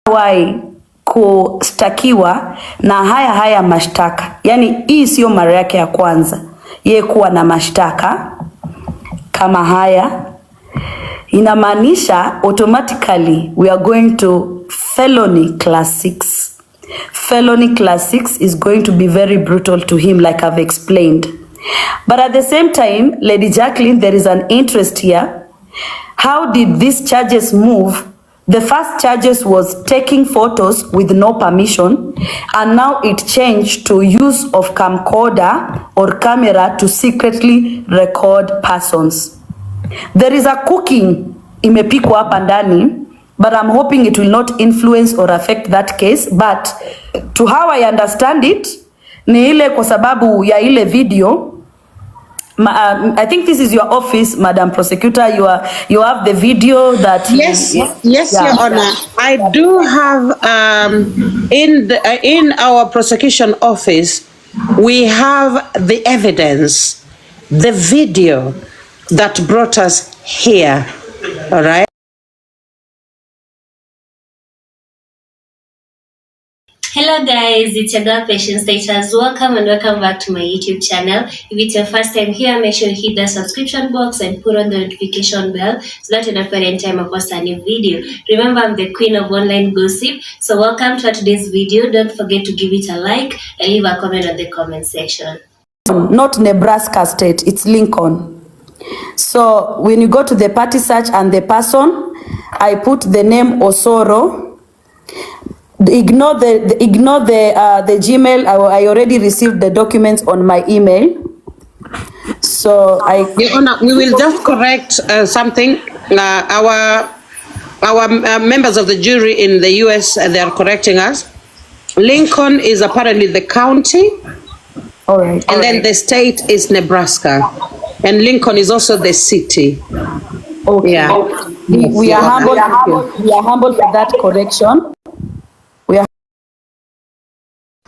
wai kustakiwa na haya mashtaka. Yani hii sio mara yake ya kwanza yeye kuwa na mashtaka kama haya. Inamaanisha automatically we are going to felony class 6. Felony class 6 is going to be very brutal to him, like I've explained. But at the same time, Lady Jacqueline, there is an interest here. How did these charges move? The first charges was taking photos with no permission, and now it changed to use of camcorder or camera to secretly record persons. There is a cooking imepikwa hapa ndani, but I'm hoping it will not influence or affect that case. But to how I understand it, ni ile kwa sababu ya ile video. I think this is your office, Madam Prosecutor. You have the video that. Yes, yes, yeah. Your Honor. I do have in our prosecution office, we have the evidence, the video that brought us here. All right. Hello guys, it's your girl Patience Status. Welcome and welcome back to my YouTube channel. If it's your first time here, make sure you hit the subscription box and put on the notification bell so that you don't miss any time I post a new video. Remember, I'm the queen of online gossip. So welcome to today's video. Don't forget to give it a like and leave a comment on the comment section. Not Nebraska State, it's Lincoln. So when you go to the party search and the person, I put the name Osoro. Ignore the Gmail. I already received the documents on my email. So Your Honor, we will just correct something. Our members of the jury in the US, they are correcting us. Lincoln is apparently the county. All right. And then the state is Nebraska. And Lincoln is also the city. Okay. Yeah. We are humble. We are humble for that correction.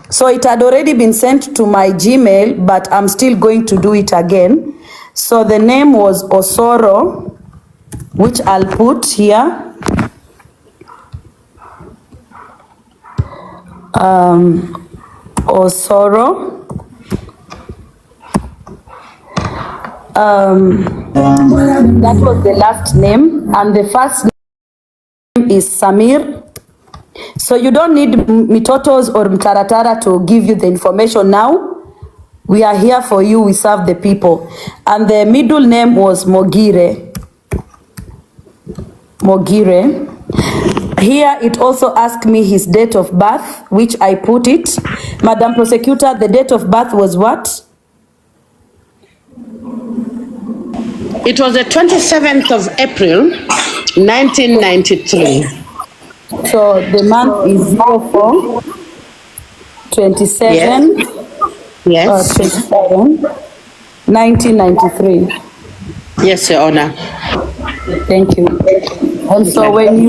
So it had already been sent to my Gmail, but I'm still going to do it again. So the name was Osoro, which I'll put here. Osoro. That was the last name, and the first name is Samir. So you don't need mitotos or mtaratara to give you the information now. We are here for you. We serve the people. And the middle name was Mogire. Mogire. Here it also asked me his date of birth, which I put it. Madam Prosecutor, the date of birth was what? It was the 27th of April, 1993. So the month is 04 27 yes. 27 1993. Yes, Your Honor. Thank you. And so when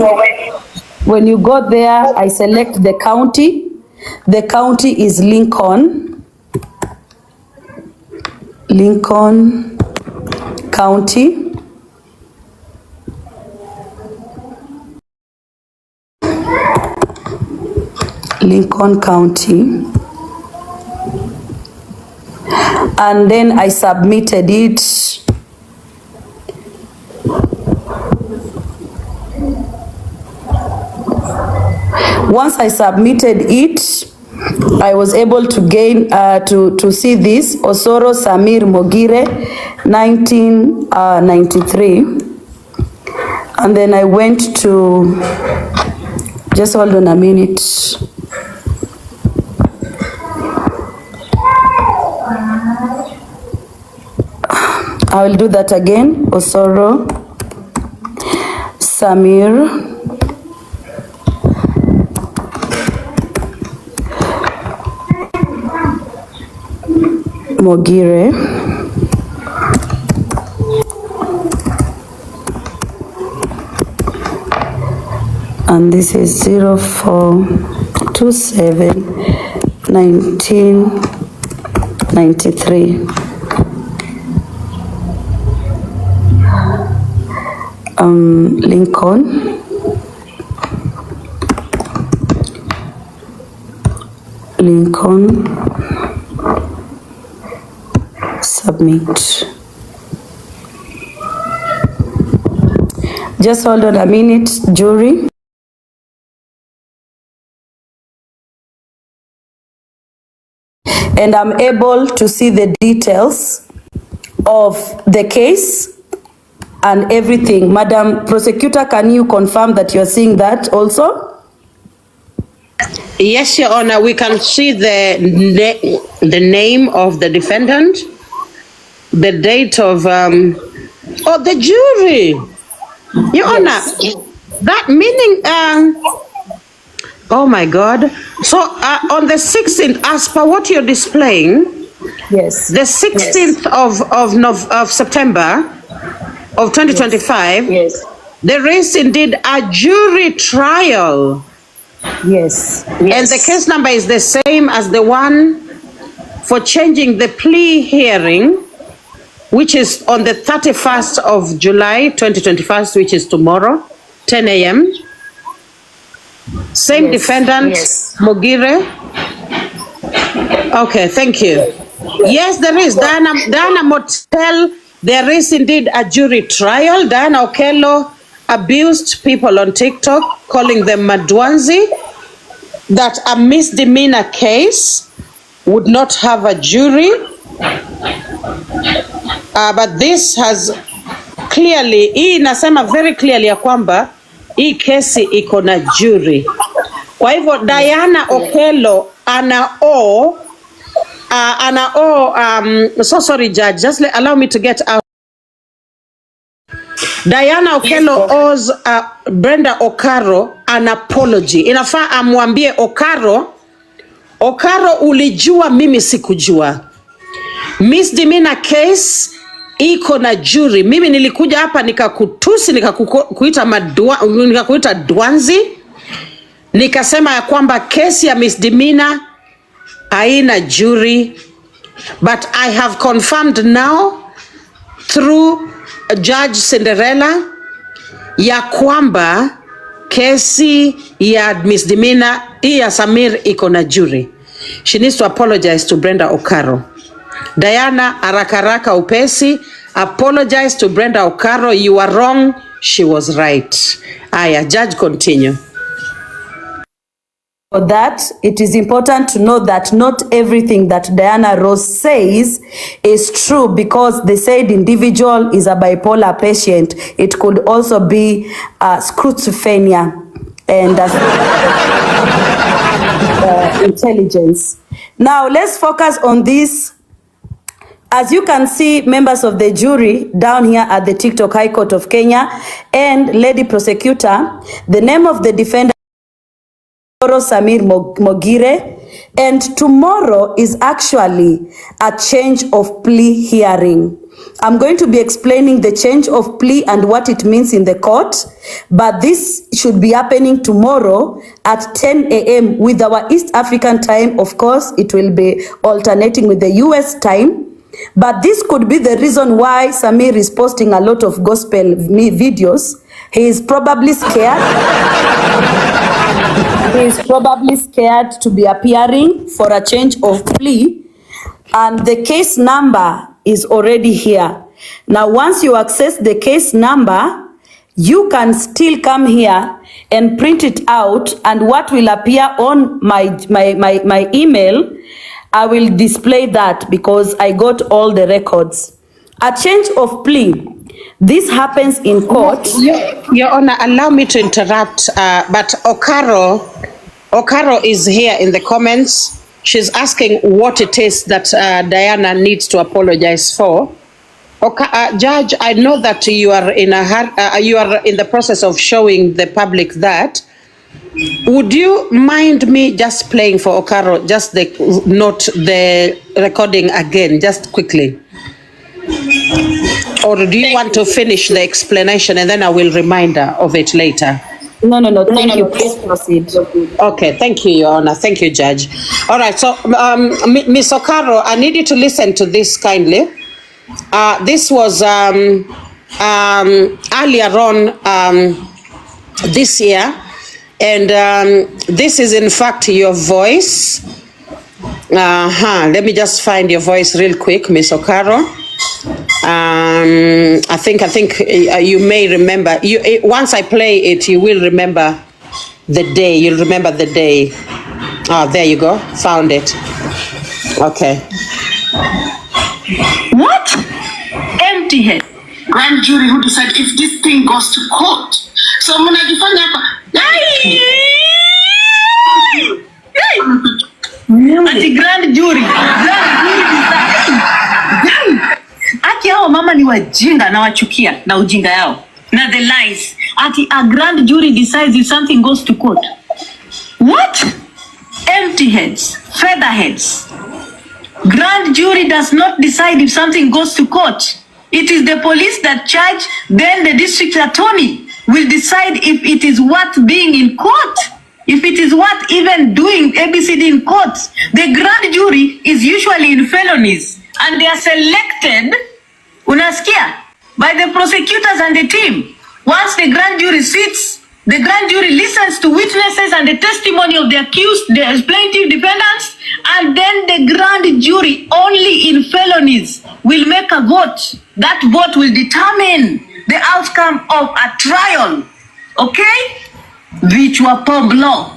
you go there, I select the county. The county is Lincoln. Lincoln County. Lincoln County. And then I submitted it. Once I submitted it, I was able to gain to see this Osoro Samir Mogire 1993. And then I went to, just hold on a minute. I will do that again. Osoro Samir Mogire. And this is 0427 1993. Lincoln. Lincoln. Submit. Just hold on a minute, jury. And I'm able to see the details of the case and everything. Madam Prosecutor, can you confirm that you're seeing that also? Yes, Your Honor, we can see the name of the defendant, the date of the jury. Your Honor, that meaning, oh my God. So on the 16th, as per what you're displaying, yes, the 16th of September of 2025, yes, there is indeed a jury trial. yes, And the case number is the same as the one for changing the plea hearing, which is on the 31st of July 2025, which is tomorrow, 10 a.m. Same defendant, Mogire. Okay, thank you. Yes, there is. Diana Motel, there is indeed a jury trial. Diana Okello abused people on TikTok, calling them Madwanzi, that a misdemeanor case would not have a jury. But this has clearly, hii inasema very clearly ya kwamba hii kesi iko na jury. Kwa hivyo Diana Okello so sorry judge, just allow me to get out. Diana Okello owes Brenda Okaro an apology. Inafaa amwambie Okaro, ulijua mimi sikujua. Misdemeanor case iko na jury. Mimi nilikuja hapa nikakutusi, nikakuita dwanzi, nikasema ya kwamba kesi ya misdemeanor haina jury, but I have confirmed now through Judge Cinderella ya kwamba kesi ya misdemeanor hii ya Samir iko na jury. She needs to apologize to Brenda Okaro. Diana, haraka upesi, apologize to Brenda Okaro. You are wrong, she was right. Aya, judge, continue. For that, it is important to know that not everything that Diana Rose says is true, because the said individual is a bipolar patient. It could also be schizophrenia and intelligence. Now, let's focus on this. As you can see, members of the jury down here at the TikTok High Court of Kenya and Lady Prosecutor, the name of the defendant Samir Mogire, and tomorrow is actually a change of plea hearing. I'm going to be explaining the change of plea and what it means in the court, but this should be happening tomorrow at 10 a.m. with our East African time. Of course, it will be alternating with the US time. But this could be the reason why Samir is posting a lot of gospel videos. He is probably scared. He is probably scared to be appearing for a change of plea. And the case number is already here. Now, once you access the case number, you can still come here and print it out. And what will appear on my email, I will display that because I got all the records. A change of plea. This happens in court. Your Honor, allow me to interrupt, but Okaro is here in the comments. She's asking what it is that Diana needs to apologize for. Judge, I know that you are in the process of showing the public that. Would you mind me just playing for Okaro, just the recording again, just quickly? Or do you want to finish the explanation and then I will remind her of it later? No, thank you. Please proceed. Okay, thank you, Your Honor. Thank you, Judge. All right, so Ms. Okaro, I need you to listen to this kindly. This was earlier on this year, and this is in fact your voice Let me just find your voice real quick, Miss Okaro. I think you may remember. Once I play it, you will remember the day. You'll remember the day. Oh, there you go. Found it. Okay. What? Empty head. Grand jury who decide if this thing goes to court. So mnajifanya hapa. Ati grand jury. Ati hao mama ni wajinga na wachukia na ujinga yao. Na the lies. Ati a grand jury decides if something goes to court. What? Empty heads, feather heads. Grand jury does not decide if something goes to court. It is the police that charge, then the district attorney will decide if it is worth being in court. If it is worth even doing ABCD in court. The grand jury is usually in felonies and they are selected, unasikia, by the prosecutors and the team. Once the grand jury sits, the grand jury listens to witnesses and the testimony of the accused, the plaintiff defendants, and then the grand jury only in felonies will make a vote. That vote will determine the outcome of a trial. Okay? Vichwa Pog law.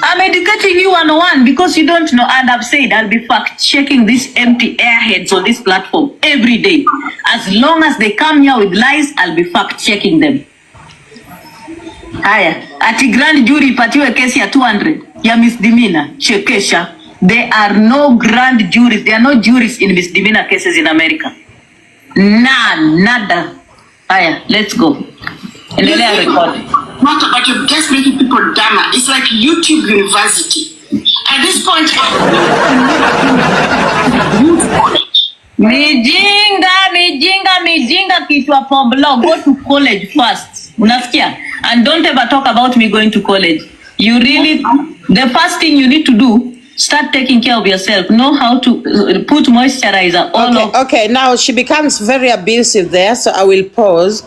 I'm educating you 101 because you don't know, and I've said I'll be fact-checking these empty airheads on this platform every day. As long as they come here with lies, I'll be fact-checking them. Haya, ati grand jury ipatiwe kesi ya 200 ya misdemeanor, chekesha. There are no grand juries, there are no juries in misdemeanor cases in America. None, nada. Haya, let's go. Endelea record. Not about you just making people dumber. It's like YouTube University. At this point, Mijinga kichwa Poglo. Go to college first. Unasikia? And don't ever talk about me going to college. You really, the first thing you need to do, start taking care of yourself. Know how to put moisturizer all over. Okay, now she becomes very abusive there, so I will pause.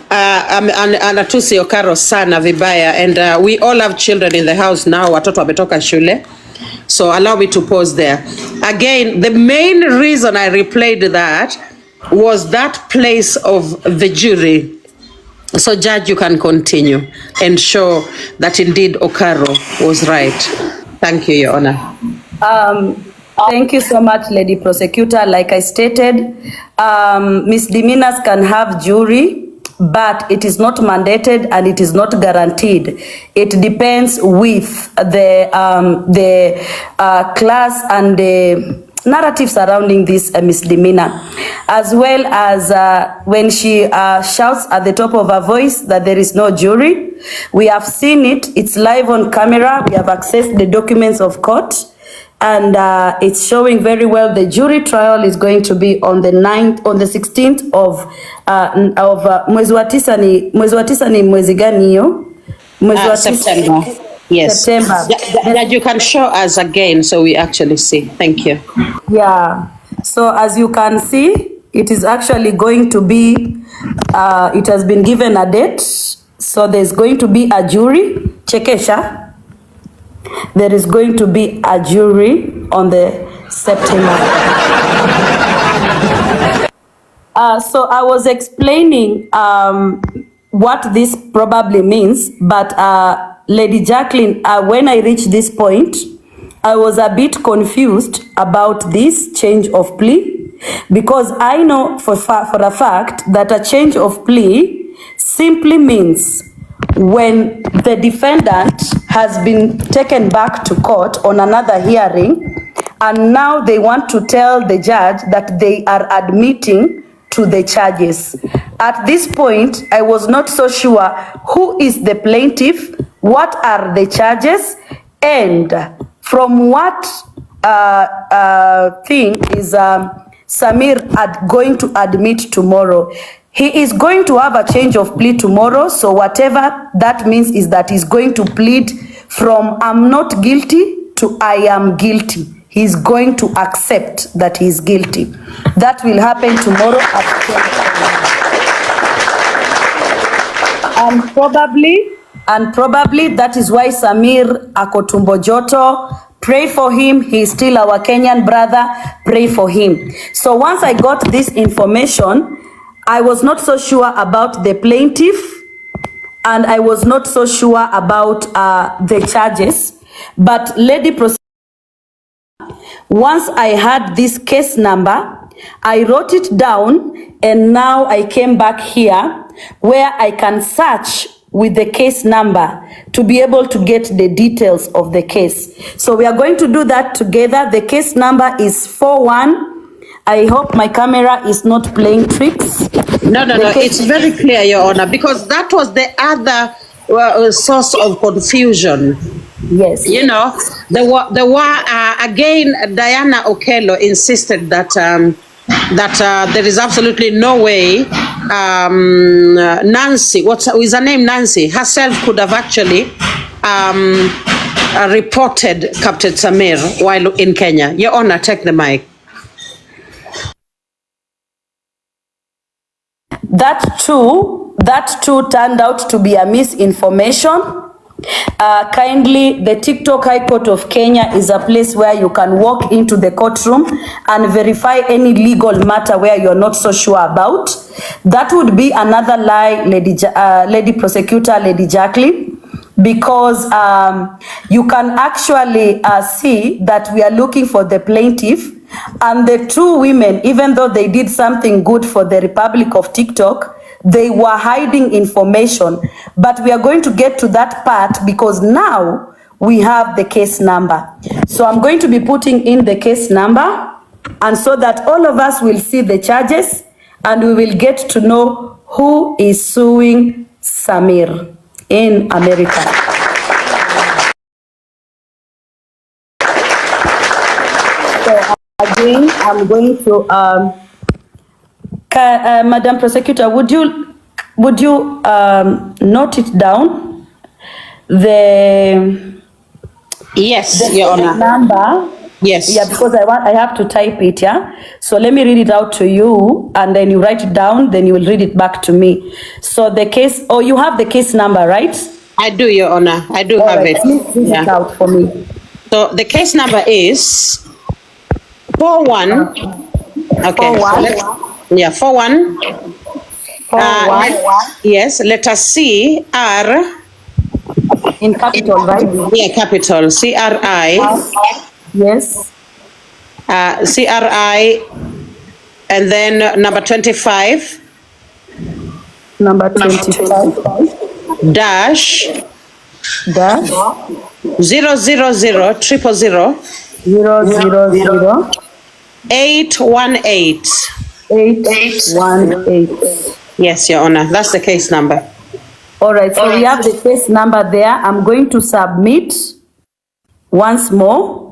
Anatusi Okaro sana vibaya, and we all have children in the house now. Watoto wametoka shule, so allow me to pause there. Again, the main reason I replayed that was that place of the jury. So Judge, you can continue and show that indeed Okaro was right. Thank you, Your Honor. Thank you so much, Lady Prosecutor. Like I stated, misdemeanors can have jury, but it is not mandated and it is not guaranteed. It depends with the class and the narrative surrounding this misdemeanor, as well as when she shouts at the top of her voice that there is no jury. We have seen it. It's live on camera. We have accessed the documents of court, and it's showing very well. The jury trial is going to be on the 16th of mwezi wa tisa ni mwezi gani hiyo? Mwezi wa September. Yes. September. That you can show us again so we actually see. Thank you. Yeah. So as you can see, it is actually going to be, it has been given a date. So there's going to be a jury. Chekesha. There is going to be a jury on the September. So I was explaining what this probably means, but Lady Jacqueline, when I reached this point, I was a bit confused about this change of plea, because I know for a fact that a change of plea simply means when the defendant has been taken back to court on another hearing, and now they want to tell the judge that they are admitting to the charges. At this point, I was not so sure who is the plaintiff, what are the charges, and from what thing is Samir going to admit tomorrow. He is going to have a change of plea tomorrow, so whatever that means is that he's going to plead from I'm not guilty to I am guilty. He's going to accept that he's guilty. That will happen tomorrow at 12. And probably that is why Samir ako tumbo joto, Pray for him. He's still our Kenyan brother. Pray for him. So once I got this information, I was not so sure about the plaintiff, and I was not so sure about the charges. But Lady Prosecutor, once I had this case number, I wrote it down, and now I came back here where I can search with the case number to be able to get the details of the case. So we are going to do that together. The case number is 41. I hope my camera is not playing tricks. No, it's very clear, Your Honor, because that was the other source of confusion. Yes. You know, there were again, Diana Okello insisted that there is absolutely no way Nancy, what is her name, Nancy herself could have actually reported Captain Samir while in Kenya. Your Honor, take the mic. That too turned out to be a misinformation. Kindly, the TikTok High Court of Kenya is a place where you can walk into the courtroom and verify any legal matter where you're not so sure about. That would be another lie, Lady Prosecutor, Lady Jacqueline, because you can actually see that we are looking for the plaintiff, and the two women, even though they did something good for the Republic of TikTok, they were hiding information. But we are going to get to that part because now we have the case number. So I'm going to be putting in the case number, and so that all of us will see the charges and we will get to know who is suing Samir in America. So again, I'm going to Madam Prosecutor, would you note it down? Yes, Your Honor. Number. Yes. Yeah, because I have to type it, yeah. So let me read it out to you, and then you write it down, then you will read it back to me. So the case, you have the case number, right? I do, Your Honor. I do have it. Please read it out for me. So the case number is 41. Okay. 41. 41. 41. Yes, letter C, R. In capital, right? Yeah, capital. CRI. Yes. CRI. And then number 25. Number 25. Dash. 000 818. 818. Yes, Your Honor. That's the case number. All right, so we have the case number there. I'm going to submit once more.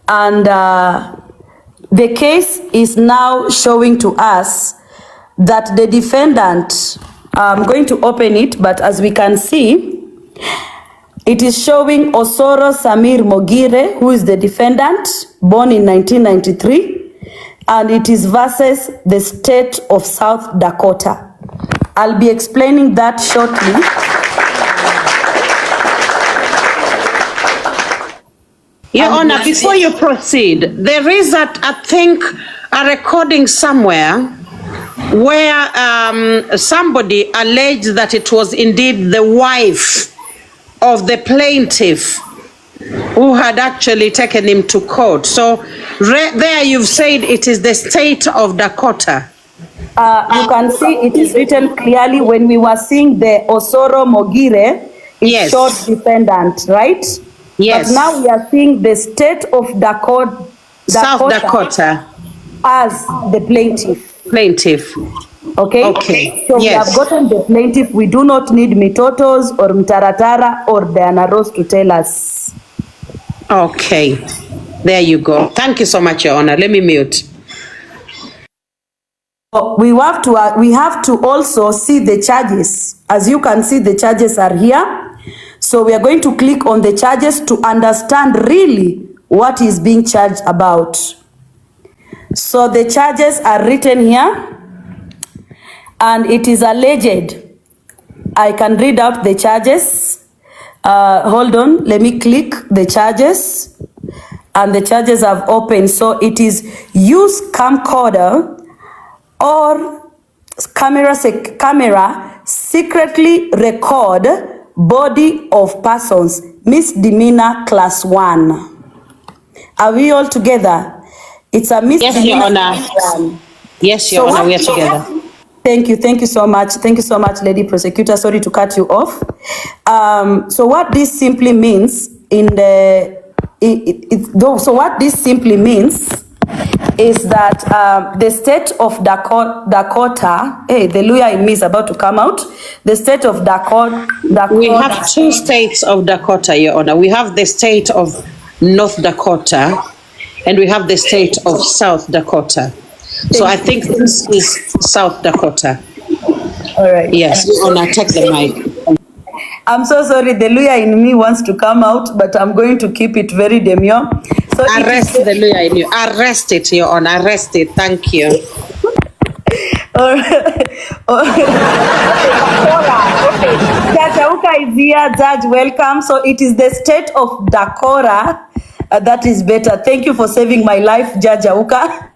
And the case is now showing to us that the defendant, I'm going to open it, but as we can see, it is showing Osoro Samir Mogire, who is the defendant, born in 1993, and it is versus the state of South Dakota. I'll be explaining that shortly. Your Honor, before you proceed, there is I think, a recording somewhere where somebody alleged that it was indeed the wife of the plaintiff who had actually taken him to court. So there you've said it is the state of Dakota. You can see it is written clearly when we were seeing the Osoro Mogire, it Yes. showed defendant, right? Yes. But now we are seeing the state of Dakota, South Dakota. as the plaintiff. Plaintiff. Okay? Okay. So we Yes. have gotten the plaintiff. We do not need Mitotos or Mtaratara or Diana Rose to tell us. Okay. There you go. Thank you so much, Your Honor. Let me mute. We have to also see the charges. As you can see, the charges are here. So we are going to click on the charges to understand really what is being charged about. So the charges are written here, and it is alleged. I can read out the charges. Hold on, let me click the charges. and the charges have opened. So it is use camcorder or camera secretly record body of persons, misdemeanor class 1. Are we all together? It's a misdemeanor. Yes, Your Honor. Class 1. Yes, Your Honor, we are together. Thank you so much, Lady Prosecutor. Sorry to cut you off. So what this simply means what this simply means is that the state of Dakota, hey, the lawyer in me is about to come out. The state of Dakota. We have 2 states of Dakota, Your Honor. We have the state of North Dakota, and we have the state of South Dakota. So I think this is South Dakota. All right. Yes, Your Honor, take the mic. I'm so sorry, the lawyer in me wants to come out, but I'm going to keep it very demure. So arrest the lawyer in you. Arrest it, Your Honor. Arrest it. Thank you. Judge Auka is here. Judge, welcome. So it is the state of Dakota. That is better. Thank you for saving my life, Judge Auka.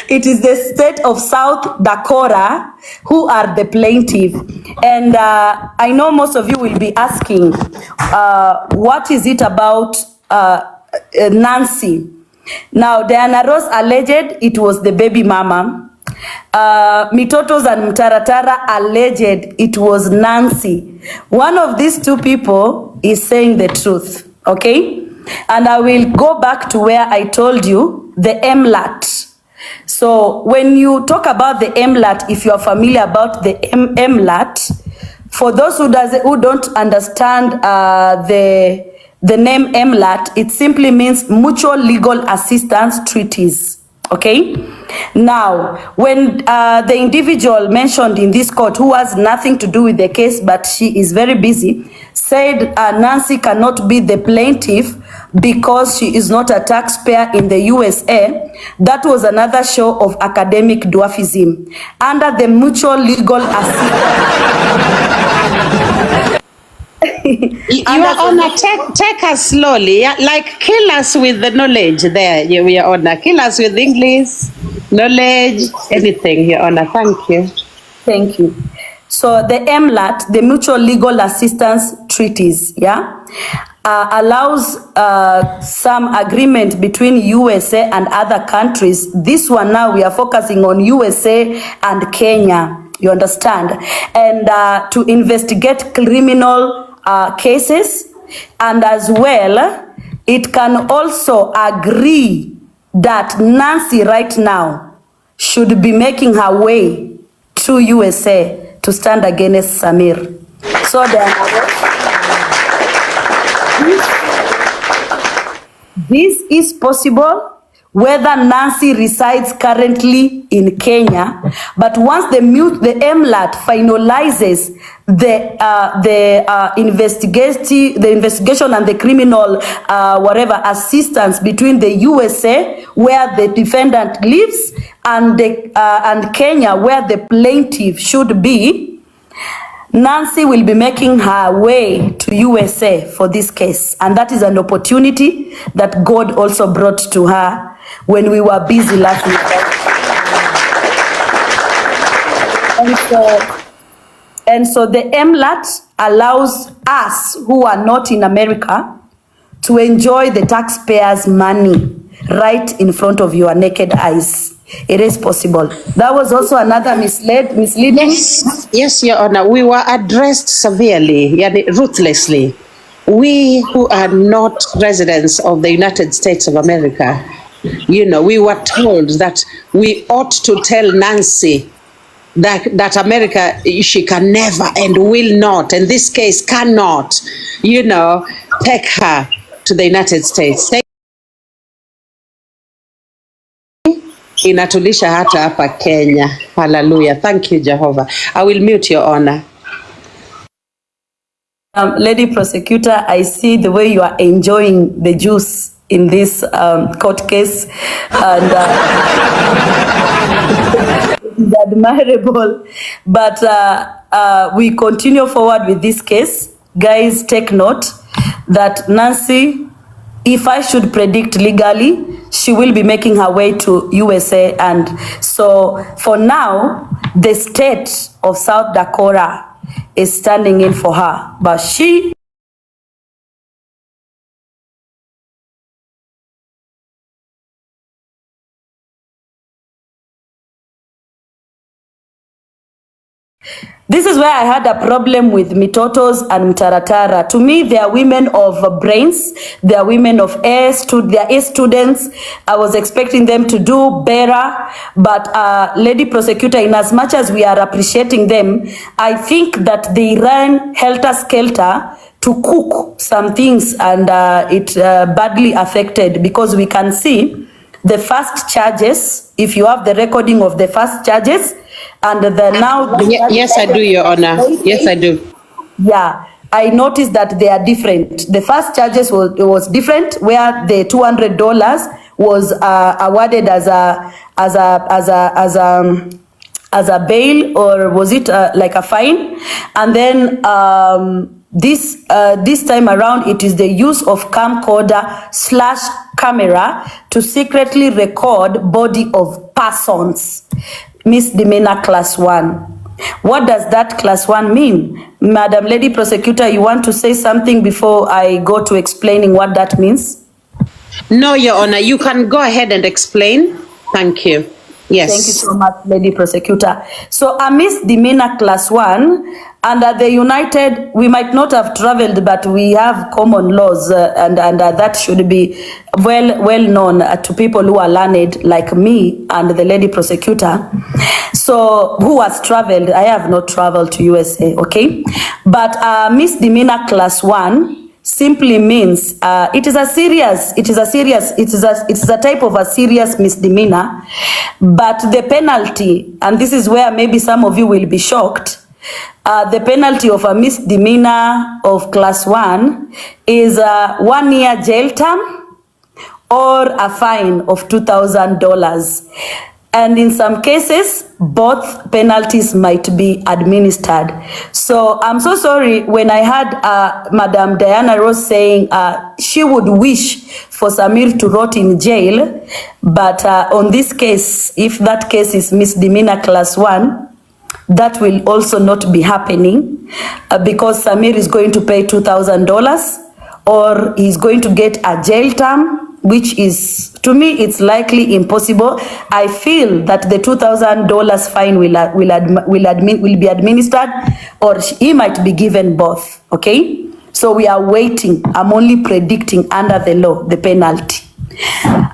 It is the state of South Dakota who are the plaintiff. And I know most of you will be asking, what is it about Nancy? Now, Diana Ross alleged it was the baby mama. Mitotos and Mtaratara alleged it was Nancy. One of these 2 people is saying the truth, okay? And I will go back to where I told you, the MLAT. So when you talk about the MLAT, if you are familiar about the MLAT, for those who don't understand the name MLAT, it simply means Mutual Legal Assistance Treaties. Okay. Now, when the individual mentioned in this court, who has nothing to do with the case, but she is very busy, said Nancy cannot be the plaintiff because she is not a taxpayer in the USA. That was another show of academic dwarfism. Under the Mutual Legal Assistance. Your Honor, take us slowly. Yeah? Like, kill us with the knowledge there, Your Honor. Kill us with English, knowledge, anything, Your Honor. Thank you. Thank you. So the MLAT, the Mutual Legal Assistance Treaties, yeah, allows some agreement between USA and other countries. This one now we are focusing on USA and Kenya, you understand? And to investigate criminal cases, and as well, it can also agree that Nancy right now should be making her way to USA to stand against Sammir. So this is possible whether Nancy resides currently in Kenya, but once the MLAT finalizes the investigation and the criminal whatever assistance between the USA, where the defendant lives, and Kenya, where the plaintiff should be, Nancy will be making her way to USA for this case. And that is an opportunity that God also brought to her when we were busy last week. And so the MLAT allows us who are not in America to enjoy the taxpayers' money right in front of your naked eyes. It is possible. That was also another misleading. Yes, Your Honor. We were addressed severely, ruthlessly. We who are not residents of the United States of America, we were told that we ought to tell Nancy that America, she can never and will not, in this case cannot, take her to the United States. Inatulisha hata hapa Kenya. Hallelujah. Thank you, Jehovah. I will mute, Your Honor. Lady Prosecutor, I see the way you are enjoying the juice in this court case, and it's admirable. But we continue forward with this case. Guys, take note that Nancy if I should predict legally, she will be making her way to USA. And so for now, the state of South Dakota is standing in for her. But she This is where I had a problem with Mitotos and Mtaratara. To me, they are women of brains. They are women of they are A students. I was expecting them to do better. But Lady Prosecutor, in as much as we are appreciating them, I think that they ran helter-skelter to cook some things, and it badly affected, because we can see the first charges, if you have the recording of the first charges, and the now... Yes, I do, Your Honor. Yes, I do. Yeah, I noticed that they are different. The first charges was different, where the $200 was awarded as a bail, or was it like a fine? And then this time around, it is the use of camcorder/camera to secretly record body of persons. Misdemeanor class 1. What does that class 1 mean? Madam Lady Prosecutor, you want to say something before I go to explaining what that means? No, Your Honor, you can go ahead and explain. Thank you. Yes. Thank you so much, Lady Prosecutor. So a misdemeanor class 1, under the United, we might not have traveled, but we have common laws, and that should be well known to people who are learned like me and the Lady Prosecutor. So who has traveled? I have not traveled to USA, okay? But misdemeanor class 1 simply means it is a type of a serious misdemeanor, but the penalty, and this is where maybe some of you will be shocked, the penalty of a misdemeanor of class 1 is 1 year jail term or a fine of $2,000. And in some cases, both penalties might be administered. So I'm so sorry when I had Madam Diana Ross saying she would wish for Sammir to rot in jail. But on this case, if that case is misdemeanor class 1, that will also not be happening because Sammir is going to pay $2,000 or he's going to get a jail term, which is, to me, it's likely impossible. I feel that the $2,000 fine will be administered, or he might be given both, okay? So we are waiting. I'm only predicting under the law, the penalty.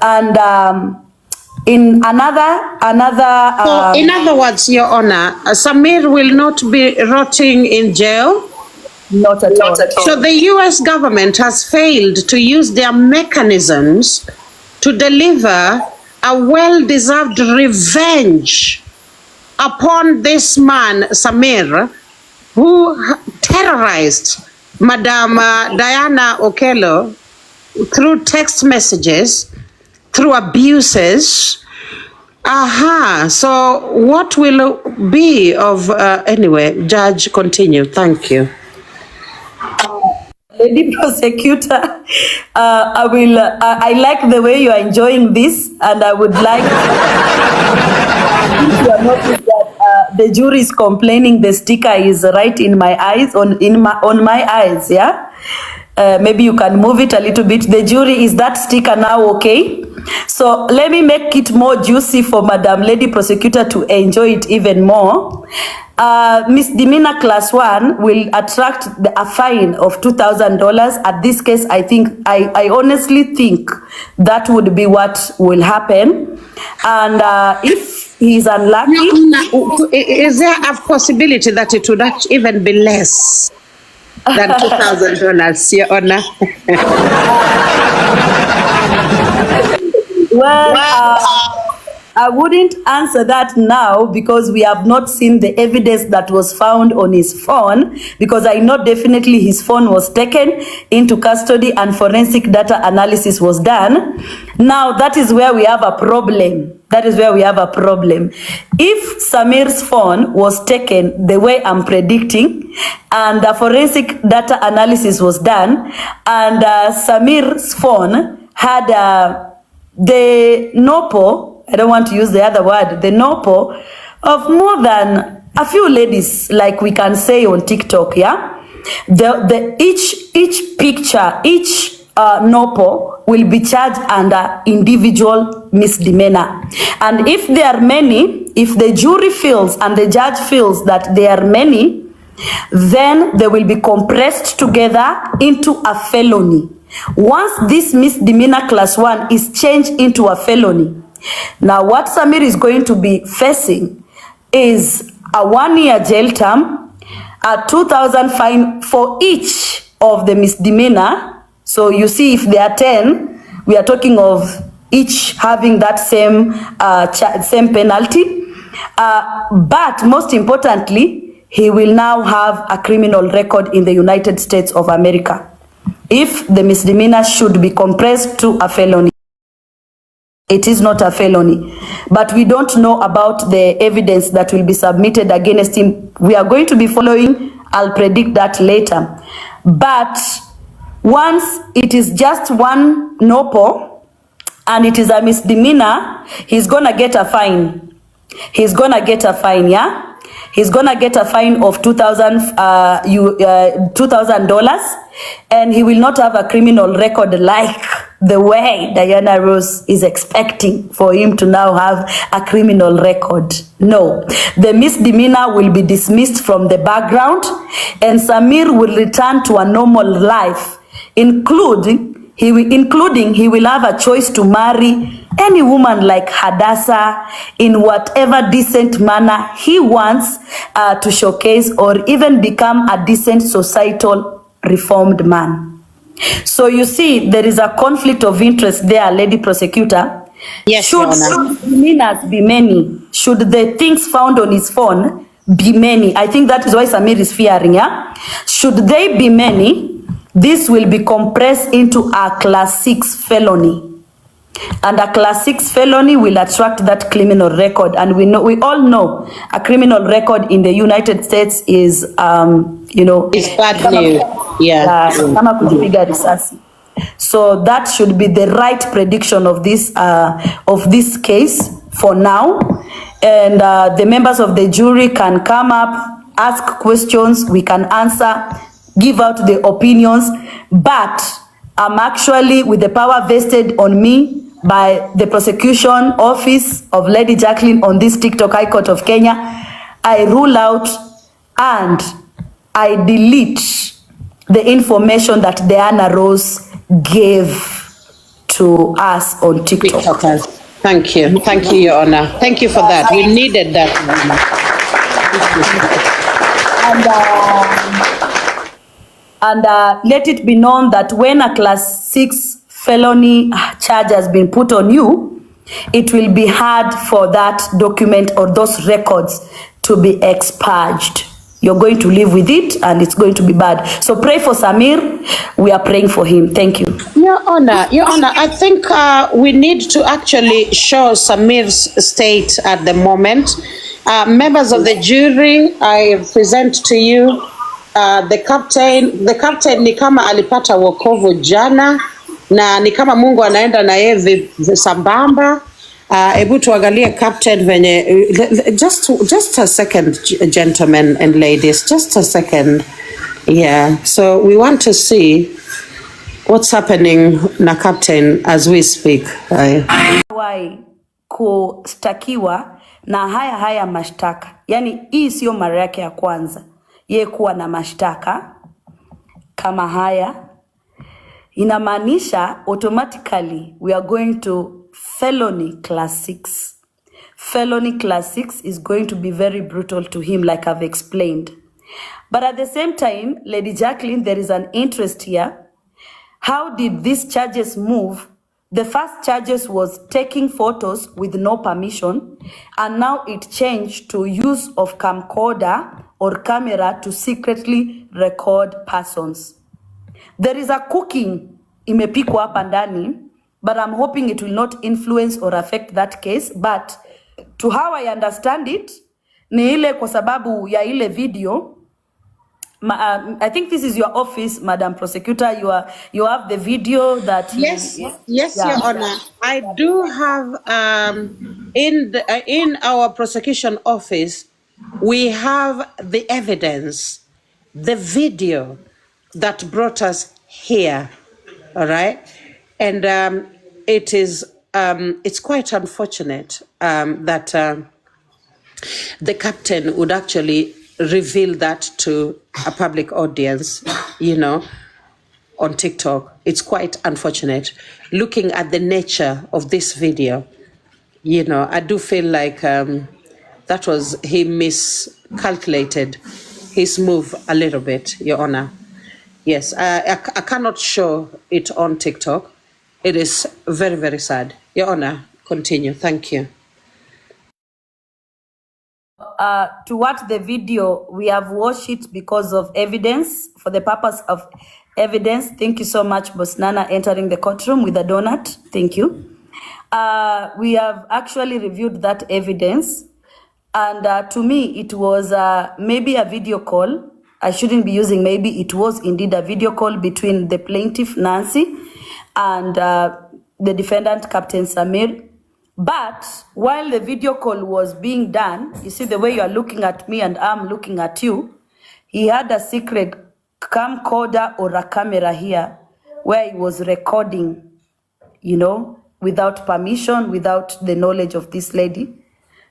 And in another so in other words, Your Honor, Sammir will not be rotting in jail? Not at all. So the US government has failed to use their mechanisms to deliver a well-deserved revenge upon this man, Sammir, who terrorized Madam Diana Okello through text messages, through abuses. So what will be of, anyway, Judge, continue. Thank you. Lady Prosecutor, I like the way you are enjoying this, and I would like you are noticing that the jury is complaining the sticker is right in my eyes, on my eyes, yeah? Maybe you can move it a little bit. The jury, is that sticker now okay? So let me make it more juicy for Madam Lady Prosecutor to enjoy it even more. Misdemeanor class 1 will attract a fine of $2,000. At this case, I honestly think that would be what will happen. And if he's unlucky... Is there a possibility that it would even be less than $2,000, Your Honor? I wouldn't answer that now because we have not seen the evidence that was found on his phone, because I know definitely his phone was taken into custody and forensic data analysis was done. Now that is where we have a problem. That is where we have a problem. If Sammir'S phone was taken the way I'm predicting, and the forensic data analysis was done, and Sammir'S phone had the NOPO, I don't want to use the other word, the NOPO of more than a few ladies, like we can say on TikTok, yeah? Each picture, each NOPO will be charged under individual misdemeanor. And if there are many, if the jury feels and the judge feels that there are many, then they will be compressed together into a felony. Once this misdemeanor class 1 is changed into a felony, now what Sammir is going to be facing is a 1-year jail term, a 2,000 fine for each of the misdemeanor. So you see, if there are 10, we are talking of each having that same penalty. But most importantly, he will now have a criminal record in the United States of America if the misdemeanor should be compressed to a felony. It is not a felony, but we don't know about the evidence that will be submitted against him. We are going to be following. I'll predict that later. But once it is just one NOPO and it is a misdemeanor, he's gonna get a fine. He's gonna get a fine, yeah? He's gonna get a fine of $2,000, and he will not have a criminal record like the way Diana Ross is expecting for him to now have a criminal record. No, the misdemeanor will be dismissed from the background, and Sammir will return to a normal life, including he will have a choice to marry any woman like Hadassah in whatever decent manner he wants to showcase, or even become a decent societal reformed man. So you see, there is a conflict of interest there, Lady Prosecutor. Yes, should misdemeanors be many, should the things found on his phone be many, I think that is why Sammir is fearing, yeah? Should they be many, this will be compressed into a class 6 felony. And a class 6 felony will attract that criminal record. And we all know a criminal record in the United States is, it's bad news. Yeah. Kama kujipiga risasi. So that should be the right prediction of this case for now. And the members of the jury can come up, ask questions, we can answer, give out the opinions. But I'm actually, with the power vested on me by the prosecution office of Lady Jacqueline on this TikTok High Court of Kenya, I rule out and I delete the information that Diana Ross gave to us on TikTok. Thank you. Thank you, Your Honor. Thank you for that. We needed that. And let it be known that when a class 6 felony charge has been put on you, it will be hard for that document or those records to be expurged. You're going to live with it, and it's going to be bad. So pray for Sammir. We are praying for him. Thank you. Your Honor, I think we need to actually show Sammir'S state at the moment. Members of the jury, I present to you the captain. The captain ni kama alipata wokovu jana, na ni kama Mungu anaenda na yeye sambamba. Ebu tuangalie captain venye, just a second, gentlemen and ladies, just a second. Yeah, so we want to see what's happening na captain as we speak. Why kustakiwa na haya mashtaka, yani hii sio mara yake ya kwanza ye kuwa na mashtaka kama haya. Inamaanisha automatically we are going to felony class 6. Felony class 6 is going to be very brutal to him, like I've explained. But at the same time, Lady Jacqueline, there is an interest here. How did these charges move The first charges was taking photos with no permission, and now it changed to use of camcorder or camera to secretly record persons. There is a cooking imepikwa hapa ndani, but I'm hoping it will not influence or affect that case. But to how I understand it, ni ile kwa sababu ya ile video. I think this is your office, Madam Prosecutor. You have the video that Yes, you, yes, yeah. Your Honor. I do have in our prosecution office, we have the evidence, the video that brought us here. All right, and it's quite unfortunate that the captain would actually reveal that to a public audience, on TikTok. It's quite unfortunate. Looking at the nature of this video, I do feel like he miscalculated his move a little bit, Your Honor. Yes, I cannot show it on TikTok. It is very, very sad. Your Honor, continue. Thank you. Towards the video, we have watched it because of evidence, for the purpose of evidence. Thank you so much, Boss Nana, entering the courtroom with a donut. Thank you. We have actually reviewed that evidence, and to me, it was maybe a video call. I shouldn't be using maybe. It was indeed a video call between the plaintiff, Nancy, and the defendant, Captain Sammir. But while the video call was being done, you see the way you are looking at me and I'm looking at you, he had a secret camcorder or a camera here where he was recording, without permission, without the knowledge of this lady.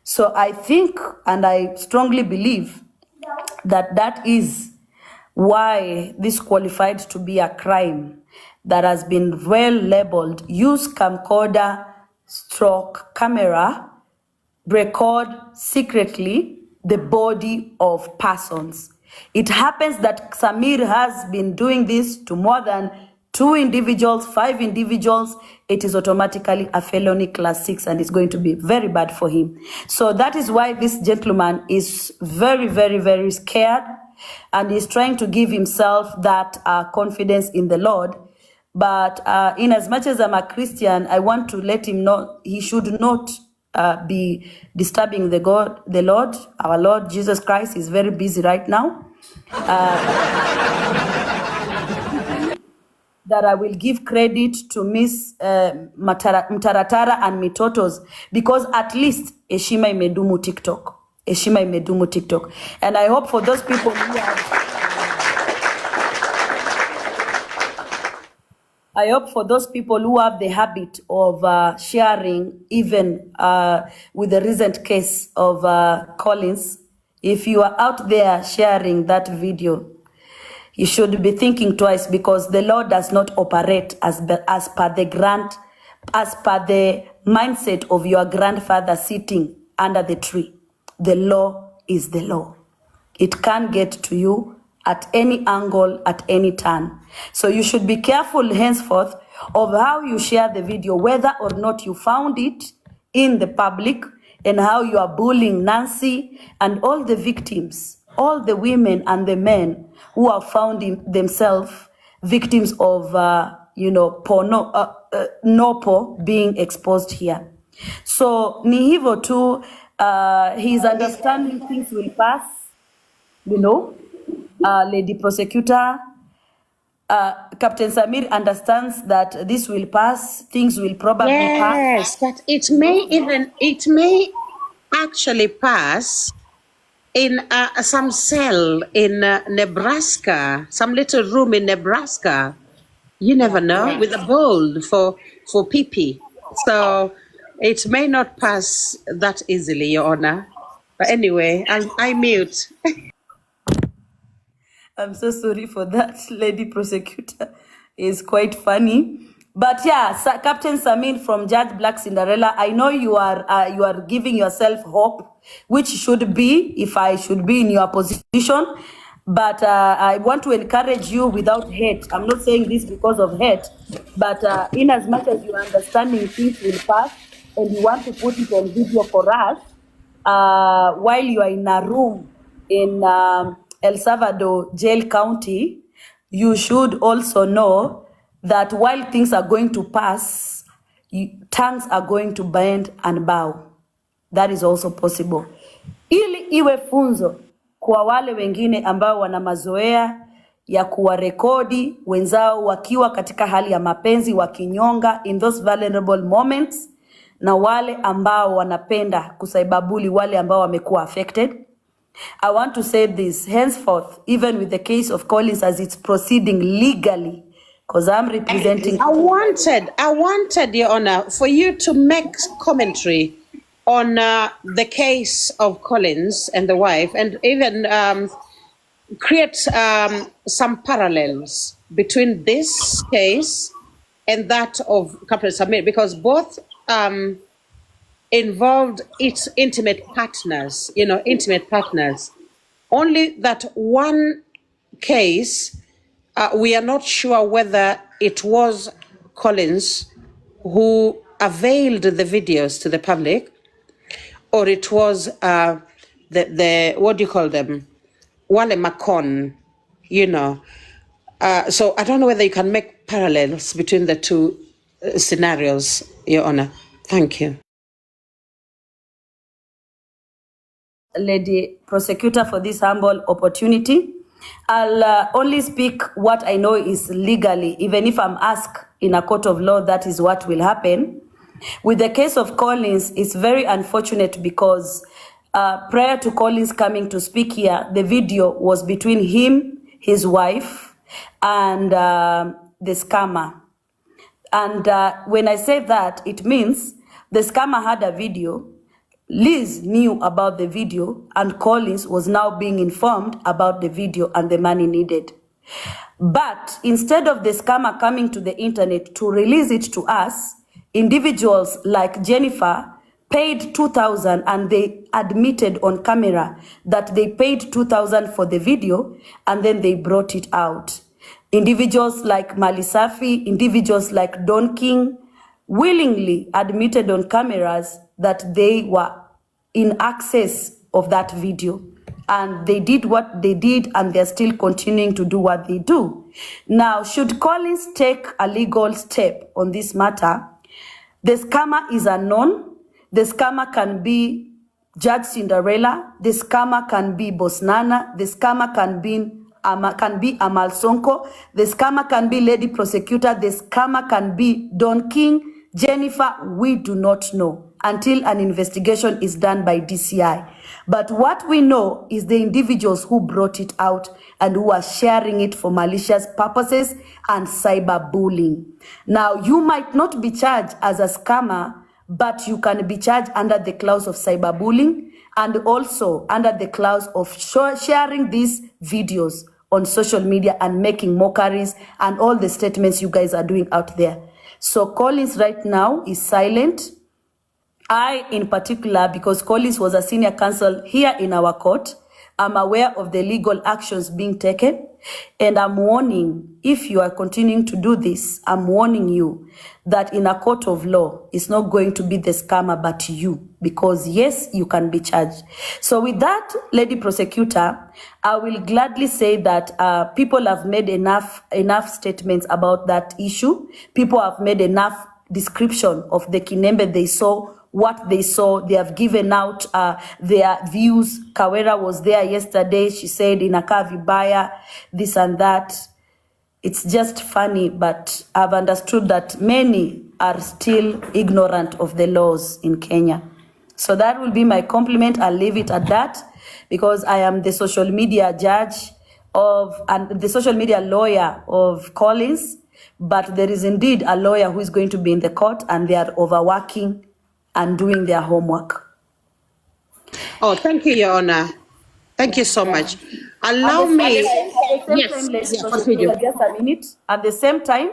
So I think, and I strongly believe, that is why this qualified to be a crime that has been well labeled. Use camcorder stroke camera, record secretly the body of persons. It happens that Sammir has been doing this to more than 2 individuals, 5 individuals. It is automatically a felony class 6 and it's going to be very bad for him. So that is why this gentleman is very, very, very scared, and he's trying to give himself that confidence in the Lord. But in as much as I'm a Christian, I want to let him know he should not be disturbing the Lord. Our Lord Jesus Christ is very busy right now. That I will give credit to Miss Mtaratara and Mitotos, because at least heshima imedumu TikTok. Heshima imedumu TikTok. And I hope for those people who have... I hope for those people who have the habit of sharing, even with the recent case of Collins, if you are out there sharing that video, you should be thinking twice, because the law does not operate as per the mindset of your grandfather sitting under the tree. The law is the law. It can't get to you at any angle, at any turn. So you should be careful henceforth of how you share the video, whether or not you found it in the public, and how you are bullying Nancy and all the victims, all the women and the men who have found themselves victims of, nopo being exposed here. So ni hivyo tu, he's understanding things will pass, Lady Prosecutor, Captain Sammir understands that this will pass, things will probably pass. Yes, that it may actually pass in some cell in Nebraska, some little room in Nebraska. You never know, with a bowl for pee-pee. So it may not pass that easily, Your Honor. But anyway, I mute. I'm so sorry for that, Lady Prosecutor. It's quite funny. But yeah, Captain Sammir from Judge Black Cinderella, I know you are giving yourself hope, which should be, if I should be in your position. But I want to encourage you without hate. I'm not saying this because of hate, but in as much as you are understanding things will pass and you want to put it on video for us, while you are in a room in El Salvador Jail County, you should also know that while things are going to pass, tongues are going to bend and bow. That is also possible. Ili iwe funzo kwa wale wengine ambao wana mazoea ya kuwarekodi wenzao wakiwa katika hali ya mapenzi wakinyonga in those vulnerable moments, na wale ambao wanapenda kusaibabuli wale ambao wamekuwa affected. I want to say this henceforth, even with the case of Collins as it's proceeding legally, because I'm representing. I wanted, Your Honor, for you to make commentary on the case of Collins and the wife, and even create some parallels between this case and that of Captain Samir, because both involved its intimate partners, intimate partners. Only that one case, we are not sure whether it was Collins who availed the videos to the public, or it was the what do you call them? Wale Macon, So I don't know whether you can make parallels between the two scenarios, Your Honor. Thank you. Lady Prosecutor, for this humble opportunity. I'll only speak what I know is legally, even if I'm asked in a court of law, that is what will happen. With the case of Collins, it's very unfortunate because prior to Collins coming to speak here, the video was between him, his wife, and the scammer. And when I say that, it means the scammer had a video, Liz knew about the video, and Collins was now being informed about the video and the money needed. But instead of the scammer coming to the internet to release it to us, individuals like Jennifer paid $2,000 and they admitted on camera that they paid $2,000 for the video and then they brought it out. Individuals like Malisafi, individuals like Don King willingly admitted on cameras that they were in access of that video. And they did what they did, and they're still continuing to do what they do. Now, should Collins take a legal step on this matter, the scammer is unknown. The scammer can be Judge Cinderella. The scammer can be Bosnana. The scammer can be Amal Sonko. The scammer can be Lady Prosecutor. The scammer can be Don King. Jennifer, we do not know until an investigation is done by DCI. But what we know is the individuals who brought it out and who are sharing it for malicious purposes and cyberbullying. Now, you might not be charged as a scammer, but you can be charged under the clause of cyberbullying and also under the clause of sharing these videos on social media and making mockeries and all the statements you guys are doing out there. So Collins right now is silent. I, in particular, because Collins was a senior counsel here in our court, I'm aware of the legal actions being taken, and I'm warning, if you are continuing to do this, I'm warning you that in a court of law, it's not going to be the scammer but you, because yes, you can be charged. So with that, Lady Prosecutor, I will gladly say that people have made enough statements about that issue. People have made enough description of the Kinembe they saw, what they saw. They have given out their views. Kawera was there yesterday. She said inakaa vibaya, this and that. It's just funny, but I've understood that many are still ignorant of the laws in Kenya. So that will be my compliment. I'll leave it at that, because I am the social media judge and the social media lawyer of Collins. But there is indeed a lawyer who is going to be in the court, and they are overworking and doing their homework. Oh, thank you, Your Honor. Thank you so much. Allow me. Just a minute. At the same time,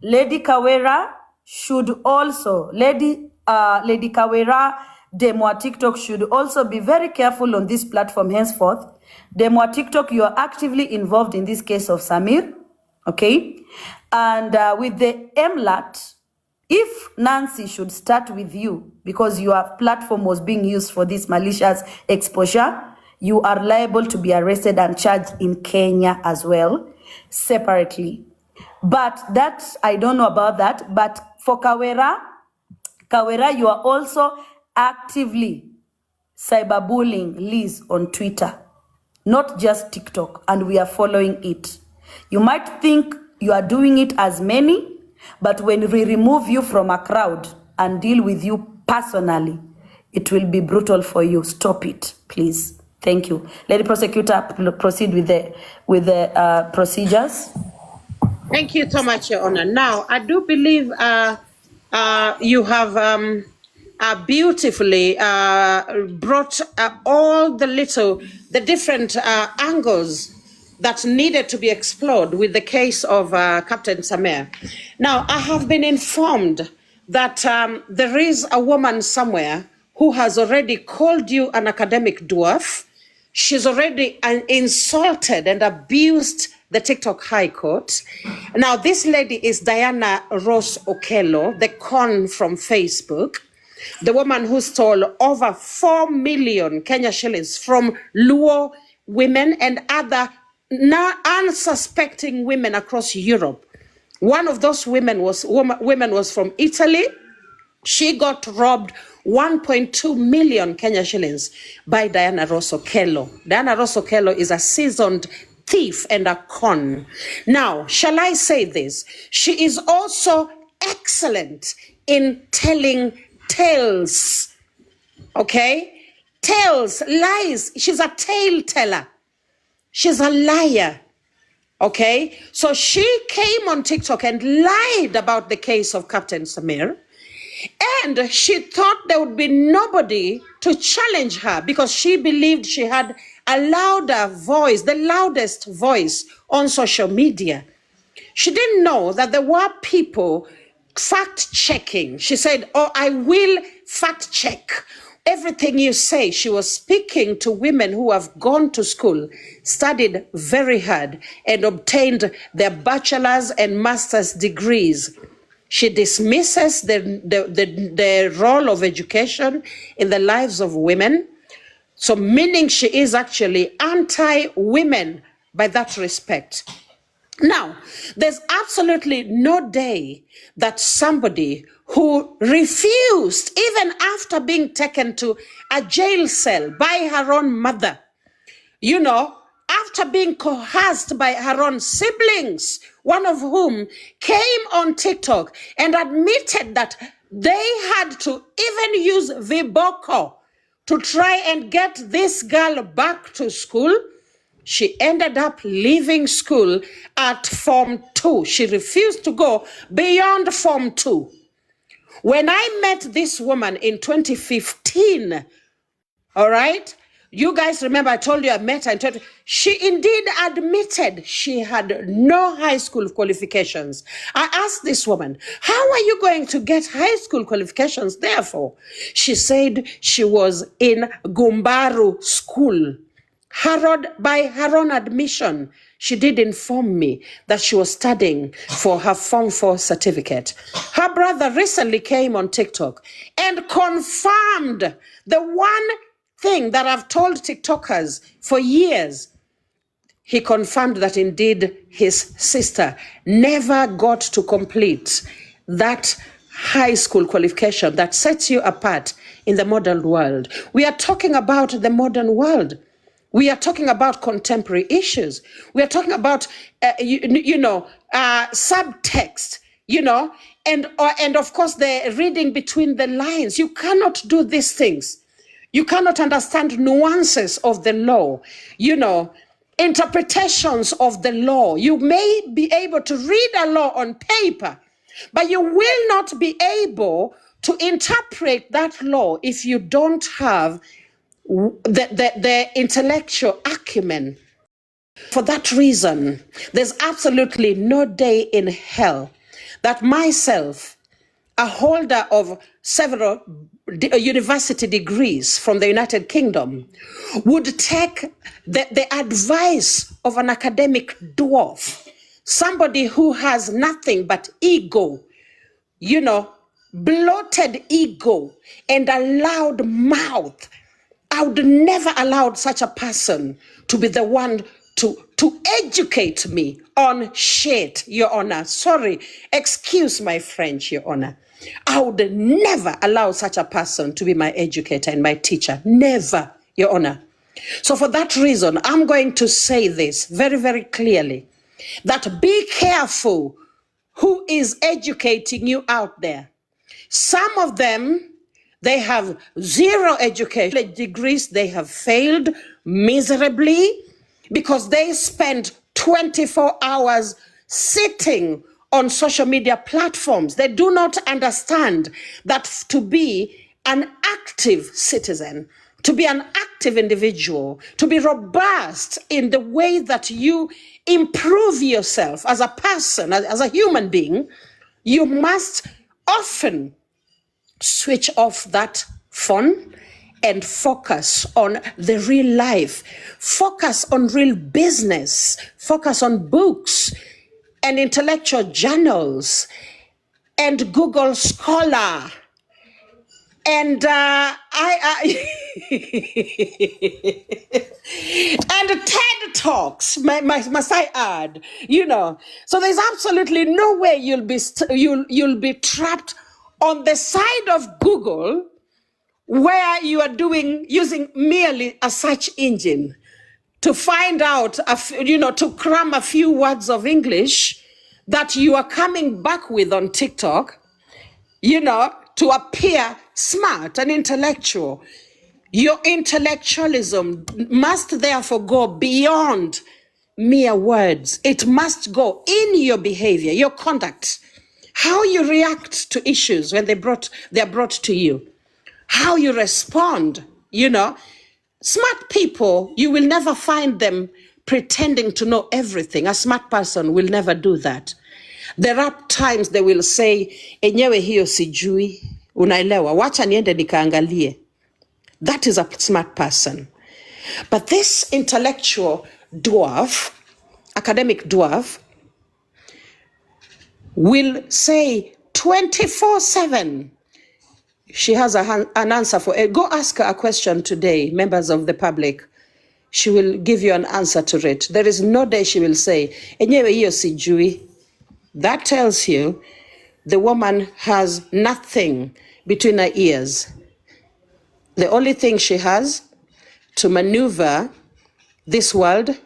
Lady Kawera should also, Lady Kawera Demwa TikTok should also be very careful on this platform henceforth. Demwa TikTok, you are actively involved in this case of Sammir, okay? And with the MLAT, if Nancy should start with you because your platform was being used for this malicious exposure, you are liable to be arrested and charged in Kenya as well, separately. But that, I don't know about that. But for Kawera, you are also actively cyberbullying Liz on Twitter, not just TikTok, and we are following it. You might think you are doing it as many, but when we remove you from a crowd and deal with you personally, it will be brutal for you. Stop it, please. Thank you. Let the prosecutor proceed with the procedures. Thank you so much, Your Honor. Now, I do believe you have beautifully brought all the different angles that needed to be explored with the case of Captain Samir. Now, I have been informed that there is a woman somewhere who has already called you an academic dwarf. She's already insulted and abused the TikTok High Court. Now, this lady is Diana Ross Okello, the con from Facebook, the woman who stole over 4 million Kenya shillings from Luo women and other unsuspecting women across Europe. One of those women was from Italy. She got robbed 1.2 million Kenya shillings by Diana Ross Okello. Diana Ross Okello is a seasoned thief and a con. Now, shall I say this? She is also excellent in telling tales. Okay? Tales, lies. She's a tale teller. She's a liar. Okay? So she came on TikTok and lied about the case of Captain Samir. And she thought there would be nobody to challenge her because she believed she had a louder voice, the loudest voice on social media. She didn't know that there were people fact-checking. She said, oh, I will fact-check everything you say. She was speaking to women who have gone to school, studied very hard, and obtained their bachelor's and master's degrees. She dismisses the role of education in the lives of women. So meaning she is actually anti-women by that respect. Now, there's absolutely no day that somebody who refused, even after being taken to a jail cell by her own mother, you know, after being coerced by her own siblings, one of whom came on TikTok and admitted that they had to even use viboko to try and get this girl back to school. She ended up leaving school at Form 2. She refused to go beyond Form 2. When I met this woman in 2015, all right, you guys remember I told you I met her in 20. She indeed admitted she had no high school qualifications. I asked this woman, how are you going to get high school qualifications therefore? She said she was in Gumbaru school. By her own admission, she did inform me that she was studying for her Form 4 certificate. Her brother recently came on TikTok and confirmed the one thing that I've told TikTokers for years. He confirmed that indeed his sister never got to complete that high school qualification that sets you apart in the modern world. We are talking about the modern world. We are talking about contemporary issues. We are talking about, subtext, and of course the reading between the lines. You cannot do these things. You cannot understand nuances of the law, interpretations of the law. You may be able to read a law on paper, but you will not be able to interpret that law if you don't have the intellectual acumen. For that reason, there's absolutely no day in hell that myself a holder of several university degrees from the United Kingdom, would take the advice of an academic dwarf, somebody who has nothing but ego, bloated ego and a loud mouth. I would never allow such a person to be the one to educate me on shit, Your Honor. Sorry, excuse my French, Your Honor. I would never allow such a person to be my educator and my teacher. Never, Your Honor. So for that reason, I'm going to say this very, very clearly, that be careful who is educating you out there. Some of them, they have zero education degrees. They have failed miserably because they spend 24 hours sitting on social media platforms. They do not understand that to be an active citizen, to be an active individual, to be robust in the way that you improve yourself as a person, as a human being, you must often switch off that phone and focus on the real life, focus on real business, focus on books and intellectual journals and Google Scholar and and TED Talks, must I add, So there's absolutely no way you'll be trapped on the side of Google where you are using merely a search engine to find out, to cram a few words of English that you are coming back with on TikTok, to appear smart and intellectual. Your intellectualism must therefore go beyond mere words. It must go in your behavior, your conduct, how you react to issues when they're brought to you, how you respond. Smart people, you will never find them pretending to know everything. A smart person will never do that. There are times they will say, enyewe hiyo sijui, unaelewa, wacha niende nikaangalie. That is a smart person. But this intellectual dwarf, academic dwarf, will say 24/7, she has an answer for it. Go ask her a question today, members of the public. She will give you an answer to it. There is no day she will say, enyewe hiyo sijui. That tells you the woman has nothing between her ears. The only thing she has to maneuver this world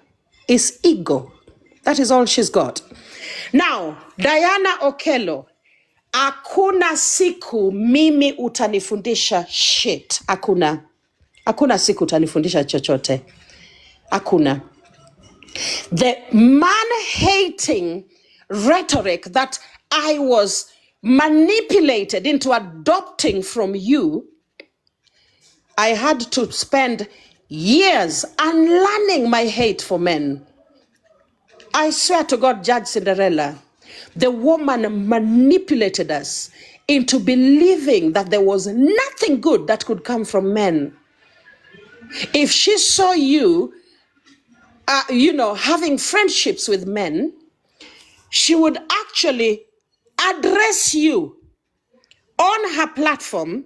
is ego. That is all she's got. Now, Diana Okello, hakuna siku mimi utanifundisha shit. Hakuna siku utanifundisha chochote. Hakuna. The man-hating rhetoric that I was manipulated into adopting from you, I had to spend years unlearning my hate for men. I swear to God, Judge Cinderella, the woman manipulated us into believing that there was nothing good that could come from men. If she saw you, having friendships with men, she would actually address you on her platform,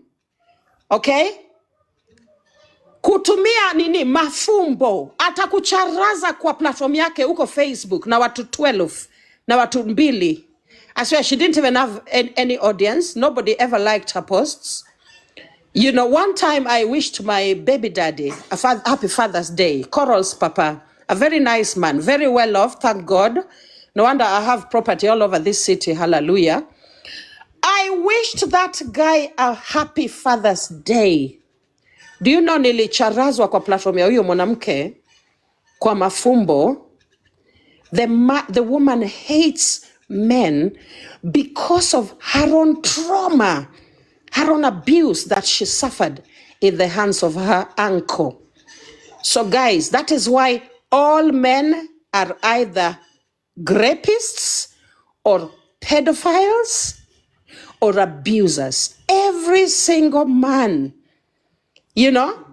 okay? Kutumia mafumbo, atakucharaza kwa platform yake huko Facebook na watu 12 na watu 2. I swear she didn't even have any audience. Nobody ever liked her posts. One time I wished my baby daddy a happy Father's Day, Coral's papa, a very nice man, very well off, thank God. No wonder I have property all over this city, hallelujah. I wished that guy a happy Father's Day. Do you know nilicharazwa kwa platform ya huyo mwanamke kwa mafumbo? The woman hates men because of her own trauma, her own abuse that she suffered in the hands of her uncle. So guys, that is why all men are either rapists or pedophiles or abusers. Every single man, you know,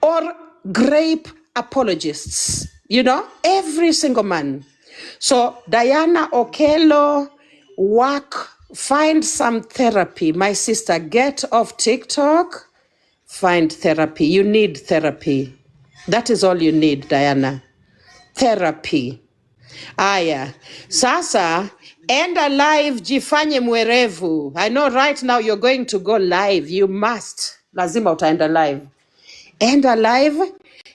or grape apologists, you know, every single man. So Diana Okello, work, find some therapy. My sister, get off TikTok, find therapy. You need therapy. That is all you need, Diana. Therapy. Aya, sasa enda live, jifanye mwerevu. I know right now you're going to go live. You must. Lazima utaenda live. Enda live,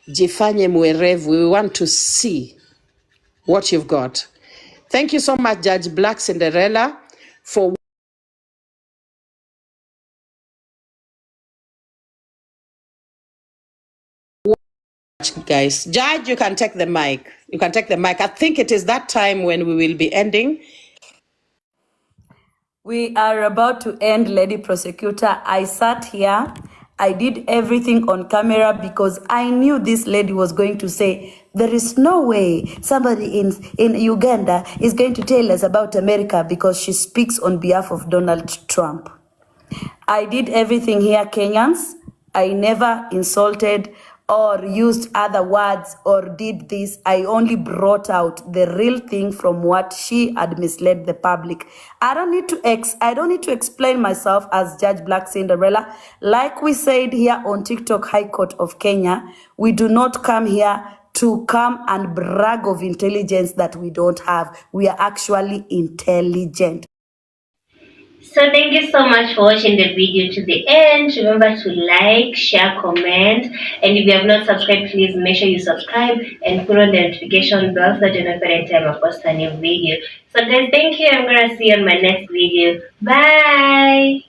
jifanye mwerevu. We want to see what you've got. Thank you so much, Judge Black Cinderella, for guys. Judge, you can take the mic. You can take the mic. I think it is that time when we will be ending. We are about to end, Lady Prosecutor. I sat here. I did everything on camera because I knew this lady was going to say, there is no way somebody in Uganda is going to tell us about America because she speaks on behalf of Donald Trump. I did everything here, Kenyans. I never insulted or used other words or did this. I only brought out the real thing from what she had misled the public. I don't need to explain myself as Judge Black Cinderella. Like we said here on TikTok High Court of Kenya, we do not come here to come and brag of intelligence that we don't have. We are actually intelligent. So thank you so much for watching the video to the end. Remember to like, share, comment, and if you have not subscribed, please make sure you subscribe and put on the notification bell so that you know every time I post a new video. So guys, thank you. I'm gonna see you on my next video. Bye.